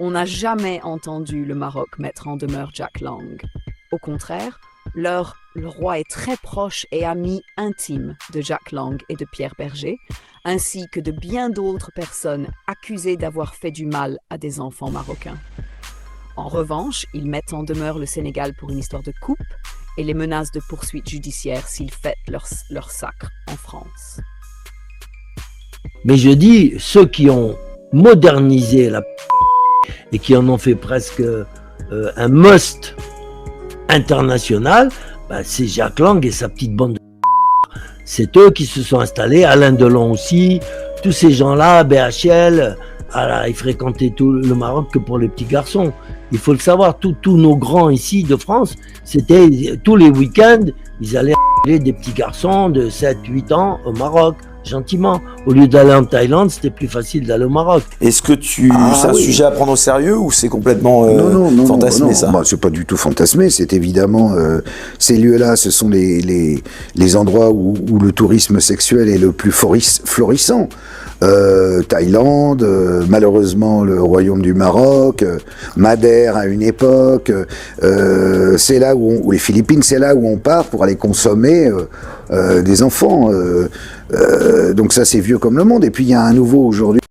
On n'a jamais entendu le Maroc mettre en demeure Jack Lang. Au contraire, le roi est très proche et ami intime de Jack Lang et de Pierre Berger, ainsi que de bien d'autres personnes accusées d'avoir fait du mal à des enfants marocains. En revanche, ils mettent en demeure le Sénégal pour une histoire de coupe et les menaces de poursuites judiciaires s'ils fêtent leur sacre en France. Mais je dis, ceux qui ont modernisé la et qui en ont fait presque un must international, c'est Jack Lang et sa petite bande de c'est eux qui se sont installés, Alain Delon aussi, tous ces gens-là, BHL, ils fréquentaient tout le Maroc que pour les petits garçons. Il faut le savoir, tous nos grands ici de France, c'était tous les week-ends, ils allaient des petits garçons de 7-8 ans au Maroc, gentiment. Au lieu d'aller en Thaïlande, c'était plus facile d'aller au Maroc. Est-ce que c'est un sujet à prendre au sérieux ou c'est complètement fantasmé ça? C'est pas du tout fantasmé, c'est évidemment ces lieux-là, ce sont les endroits où le tourisme sexuel est le plus florissant. Thaïlande, malheureusement le royaume du Maroc, Madère à une époque, c'est là où les Philippines, c'est là où on part pour aller consommer des enfants. Donc ça c'est vieux comme le monde. Et puis il y a un nouveau aujourd'hui.